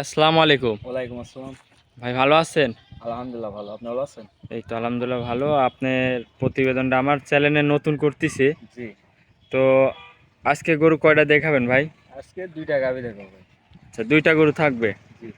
আসসালামু আলাইকুম। ওয়ালাইকুম আসসালাম। ভাই ভালো আছেন? আলহামদুলিল্লাহ ভালো। আপনি ভালো আছেন? এই তো আলহামদুলিল্লাহ ভালো। আপনার প্রতিবেদনটা আমার চ্যানেলে নতুন করতেছি। জি। তো আজকে গরু কয়টা দেখাবেন ভাই? আজকে ২ টা গাভী দেখাবো ভাই। আচ্ছা, 2টা গরু থাকবে। জি।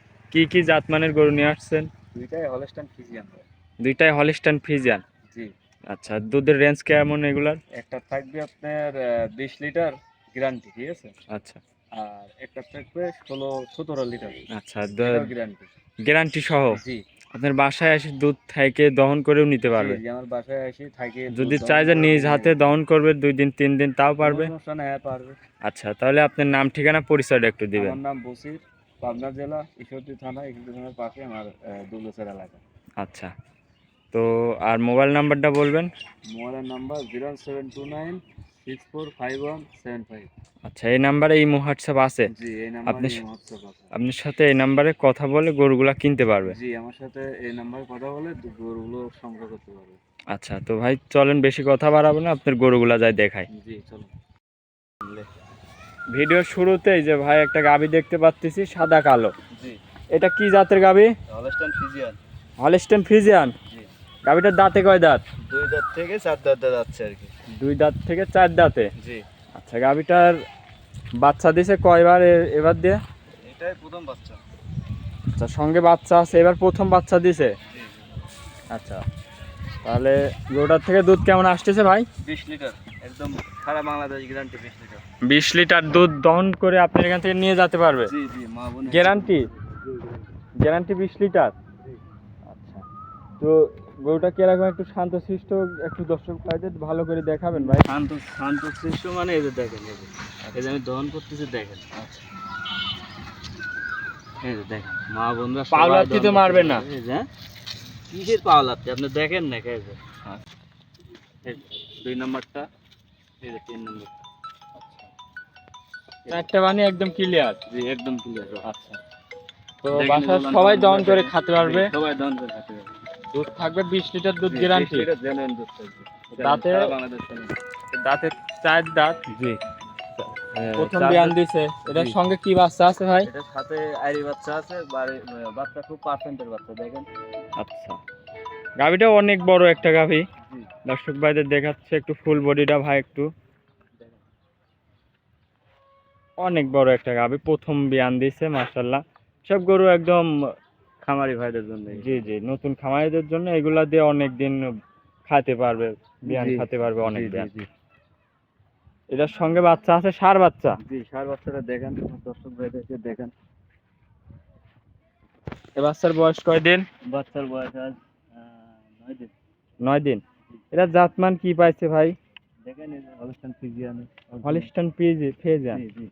কি জাতমানের গরু নিয়ে আসছেন? ২ টাই হলস্টাইন ফ্রিজিয়ান ভাই। 2টাই হলিস্টাইন ফ্রিজিয়ান। জি। আচ্ছা, দুধের রেঞ্জ কেমন এগুলার? একটা থাকবে আপনার ২০ লিটার গ্যারান্টি, ঠিক আছে? আচ্ছা আর একটা থাকবে ১৬-১৭ লিটার। আচ্ছা, এটাও গ্যারান্টি। গ্যারান্টি সহ জি। আপনার বাসায় এসে দুধ থেকে দহন করেও নিতে জি, পারবে। জি আমার বাসায় এসে থাকে দুধ যদি দহন চাই যে করে নিজ নিয়ে হাতে যাবে। দহন করবে 2 দিন 3 দিন তাও কোনো পারবে। সমস্যা নাই, হ্যাঁ পারবে। আচ্ছা, তাহলে আপনার নাম ঠিকানা পরিচয়টা একটু দিবেন। আমার নাম বসির, পাবনা জেলা ঈশ্বরদী থানার পাশে আমার দুবলাচর এলাকা। আচ্ছা, তো আর মোবাইল নাম্বারটা বলবেন? মোবাইলের নাম্বার 07296451755। আচ্ছা, এই নাম্বারে এই হোয়াটসঅ্যাপ আছে? জি, এই আপনি নাম্বারে হোয়াটসঅ্যাপ আছে। আপনার সাথে এই নাম্বারে কথা বলে গরুগুলা কিনতে পারবে? জি, আমার সাথে এই নাম্বারে কথা বলে গরুগুলো সংগ্রহ করতে পারবে। আচ্ছা, তো ভাই চলেন বেশি কথা বাড়াবো না, আপনার গরুগুলা যাই দেখাই। জি, চলুন। ভিডিওর শুরুতেই যে ভাই একটা গাভী দেখতে পাচ্ছি সাদা কালো, জি, এটা কি জাতের গাভী? Holstein Friesian. Holstein Friesian. জি, গাভীটার দাঁতে কয় দাঁত? 2 দাঁত থেকে 4 দাঁতে যাচ্ছে আর কি। 2 দাঁত থেকে 4 দাঁতে। জি, আচ্ছা, গাভীটার বাচ্চা দিছে কয়বার এবার দিয়ে? এটাই প্রথম বাচ্চা। আচ্ছা, সঙ্গে বাচ্চা আছে, এবার প্রথম বাচ্চা দিছে। জি, জি। আচ্ছা, তাহলে গরুটার থেকে দুধ কেমন আসতেছে ভাই? 20 লিটার। একদম সারা বাংলাদেশ গ্যারান্টি 20 লিটার। 20 লিটার দুধ দহন করে আপনি এখান থেকে নিয়ে যেতে পারবে? জি, জি, মা বোন গ্যারান্টি? জি, গ্যারান্টি 20 লিটার। জি। আচ্ছা, তো গরুটা কিরকম একটু শান্তশিষ্ট, একটু দর্শক ভাইদের ভালো করে দেখাবেন ভাই। শান্ত মানে এই যে দেখেন, এই যে আমি দহন করতেছি দেখেন। আচ্ছা, এই যে দেখেন মা বোনরা পাওলাতি তো মারবে না? এই যে কিসের পাওলাতি আপনি দেখেন না, এই যে এই যে 2 নাম্বারটা, এই যে 3 নাম্বার। চারটা বানি একদম ক্লিয়ার। জি, একদম ক্লিয়ার। আচ্ছা, তো বাসার সবাই দহন করে খেতে পারবে? সবাই দহন করে খেতে পারবে। দুধ থাকবে 20 লিটার দুধ জি, গ্যারান্টি। 20 লিটার জেনুইন দুধ থাকবে। দাঁতে? সারা বাংলাদেশ চলে। দাঁতে 4 দাঁত। জি। প্রথম বিয়ান দিছে। এটার জি। সঙ্গে কি বাচ্চা আছে ভাই? এটার সাথে আইরি বাচ্চা আছে, বাচ্চা খুব পার্সেন্টের বাচ্চা দেখেন। আচ্ছা, গাভীটা অনেক বড় একটা গাভী। জি, দর্শক ভাইদের দেখাচ্ছে একটু ফুল বডিটা ভাই, একটু দেখেন। অনেক বড় একটা গাভী, প্রথম বিয়ান দিছে মাশাআল্লাহ। সব গরু একদম, খামারি ভাইদের জন্য। জি জি, নতুন খামারিদের জন্য এগুলা দিয়ে অনেক দিন খাতে পারবে, বিয়ান জি, খাতে পারবে অনেক জি, জি, বিয়ান। জি। এটার সঙ্গে বাচ্চা আছে, ষাঁড় বাচ্চা। জি, ষাঁড় বাচ্চাটা দেখেন, দর্শক ভাইদেরকে দেখেন। এ বাচ্চার বয়স কয়দিন? বাচ্চার বয়স আজ 9 দিন। 9 দিন। এটা জাতমান কি পাইছে ভাই? দেখেন এই যে হলস্টাইন ফ্রিজিয়ান। Holstein Friesian. জি, জি।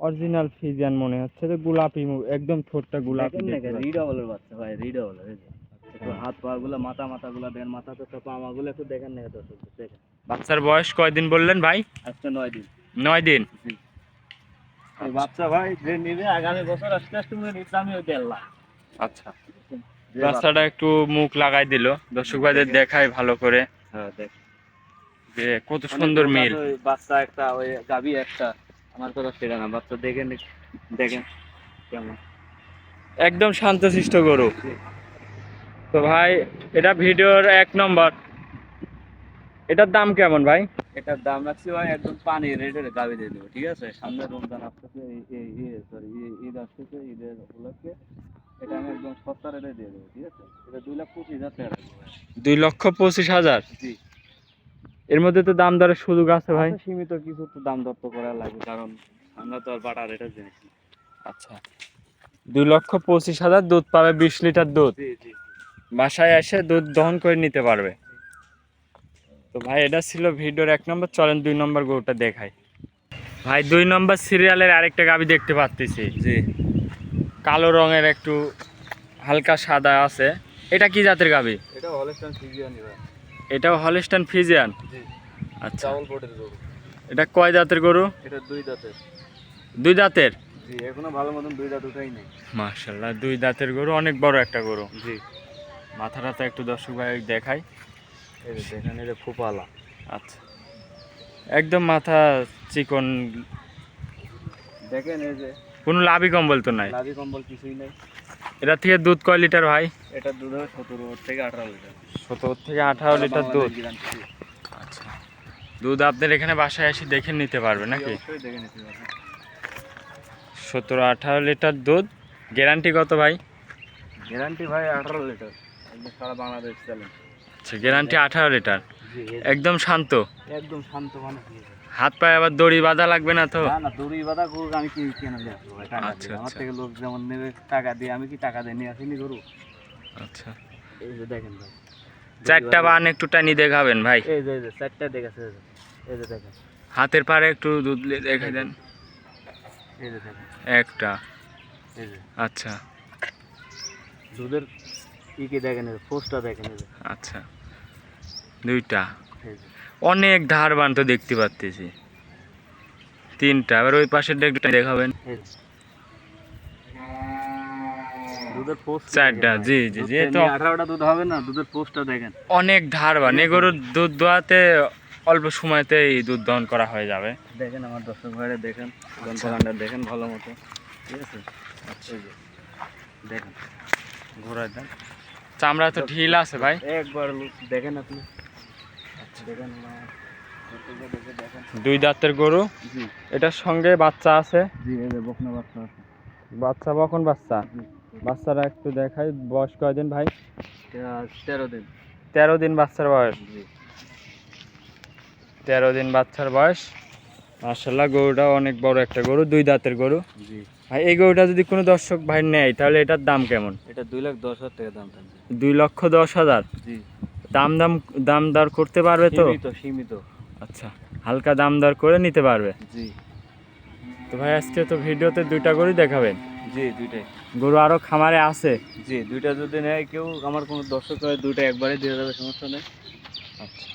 অরিজিনাল ফ্রিজিয়ান মনে হচ্ছে, তো গোলাপি একদম ঠোঁটটা গোলাপি দেখেন না দেখতে পাচ্ছি। রিডাবলের বাচ্চা ভাই, রিডাবল এই যে। একটু হাত পা গুলো, মাথাগুলো দেখেন, মাথাতে তো পা গুলো একটু দেখেন না দর্শক, দেখেন। বাচ্চার বয়স কয়দিন বললেন ভাই? আজকে 9 দিন। 9 দিন। জি। এই বাচ্চা ভাই যে নিবে আগামী বছর আস্তে আস্তে মনে নিতে আমি 1.5 লাখ। আচ্ছা, বাচ্চাটা একটু মুখ লাগাই দিল, দর্শক ভাইদের দেখাই ভালো করে হ্যাঁ দেখ, যে কত সুন্দর মিল। বাচ্চা একটা, ওই গাবি একটা, আমার কথা সেটা না, বাচ্চা দেখেন, দেখেন কেমন। একদম শান্তশিষ্ট গরু। তো ভাই, এটা ভিডিওর 1 নম্বর। এটার দাম কেমন ভাই? এটার দাম রাখছি ভাই একদম পানি রেটের গাবি দিয়ে দেবো, ঠিক আছে? সামনে রমজান আসতেছে, ঈদ আসতেছে, ঈদের উপলক্ষে এটা আমি একদম সস্তা রেটে দিয়ে দেবো, ঠিক আছে? এটা 2,25,000 টাকা রাখবো ভাই। 2,25,000। জি। এর মধ্যে তো দাম দরের সুযোগ আছে ভাই? আচ্ছা, সীমিত কিছু তো দাম দর তো করা লাগবে, কারণ আমরা তো আর বাটা রেটের জিনিস না। আচ্ছা, 2,25,000 দুধ পাবে, 20 লিটার দুধ। জি, জি। বাসায় এসে দুধ দহন করে নিতে পারবে। তো ভাই, এটা ছিল ভিডিওর 1 নম্বর। চলেন 2 নম্বর গরুটা দেখাই। ভাই, 2 নম্বর সিরিয়ালের আরেকটা গাভী দেখতে পাচ্ছি। জি। কালো রঙের, একটু হালকা সাদা আছে। এটা কি জাতের গাভী? এটা হলস্টাইন ফ্রিজিয়ানই ভাই। এটাও হলিস্টাইন ফ্রিজিয়ান। জি। আচ্ছা, ডাবল বডির গরু। এটা কয় জাতের গরু? এটা 2 দাঁতের। 2 দাঁতের। জি, এখনো ভালো মতন 2 দাঁত উঠাই নাই। মাশাআল্লাহ, 2 দাঁতের গরু, অনেক বড় একটা গরু। জি। মাথাটা একটু দর্শক ভাই দেখাই। এই যে দেখেন, এই যে ফোপালা। আচ্ছা, একদম মাথা চিকন। দেখেন এই যে কোনো লাভই কম্বল তো নাই। লাভি কম্বল কিছুই নেই। এটা থেকে দুধ কয় লিটার ভাই? এটা দুধ হবে 17 থেকে 18 লিটার। 17 থেকে 18 লিটার দুধ। গ্যারান্টি। আচ্ছা, দুধ আপনার এখানে বাসায় এসে দেখে নিতে পারবে নাকি? অবশ্যই দেখে নিতে পারবেন। 17-18 লিটার দুধ। গ্যারান্টি কত ভাই? গ্যারান্টি ভাই 18 লিটার, একদম সারা বাংলাদেশ চ্যালেঞ্জ। আচ্ছা, গ্যারান্টি 18 লিটার। জি, একদম শান্ত, একদম শান্ত মানুষ। হাত পায়ে আবার দড়ি বাঁধা লাগবে না তো? না না, দড়ি বাঁধা গরু আমি কি কেনা নিয়ে আসবো ভাই, টাকা আচ্ছা, দিয়ে। আমার আচ্ছা। থেকে লোক যেমন নেবে টাকা দিয়ে, আমি কি টাকা দিয়ে নিয়ে আসিনি গরু? আচ্ছা, এই যে দেখেন ভাই, চারটা বান একটু টানি দেখাবেন ভাই? এই যে চারটা দেখেছে, এই যে দেখেন, হাতের পারে একটু দুধ দেখাই দেন। এই যে দেখেন, একটা। এই যে আচ্ছা, দুধের কি দেখেন, এই যে পোস্টটা দেখেন, এই যে, আচ্ছা, দুইটা। এই যে অনেক ধারবান তো দেখতে পাচ্ছি। তিনটা। এবার ওই পাশেরটা একটু দেখাবেন। এই যে। দুধের পোস্ট চারটা, জি জি জি। তো 18টা দুধ হবে না, দুধের পোস্টটা দেখেন। অনেক ধারবান। এগুলোর দুধ দোয়াতে অল্প সময়তেই দুধ দহন করা হয়ে যাবে। দেখেন আমার দর্শক ভাইরা, দেখেন আচ্ছা। গ্রন্থকাণ্ড দেখেন ভালো মতো, ঠিক আছে? এই যে দেখেন, ঘোরায় দেন। চামড়া তো ঢিল আছে ভাই। একবার দেখেন আপনি, দেখেন আমার দর্শকরা দেখে দেখেন। 2 দাঁতের গরু। জি এটার সঙ্গে বাচ্চা আছে। জি, এই যে বকনা বাচ্চা আছে। বাচ্চা কখন বাচ্চা? জি, বাচ্চারা একটু দেখাই। বয়স কয়দিন ভাই? এটা 13 দিন। 13 দিন বাচ্চার বয়স। জি 13 দিন বাচ্চার বয়স। মাশাআল্লাহ, গরুটা অনেক বড় একটা গরু, 2 দাঁতের গরু। জি, ভাই এই গরুটা যদি কোনো দর্শক ভাই নেয় তাহলে এটার দাম কেমন? এটা 2,10,000 টাকা দাম থাকবে। 2,10,000। জি, দাম দর করতে পারবে তো? সীমিত। আচ্ছা, হালকা দাম দর করে নিতে পারবে। জি তো ভাই আজকে তো ভিডিওতে 2টা গরু দেখাবেন। জি, দুইটাই। গরু আরো খামারে আছে? জি, দুইটা যদি নেয় কেউ, আমার কোনো দর্শক হয়, দুইটা একবারে দিয়ে যাবে, সমস্যা নেই। আচ্ছা।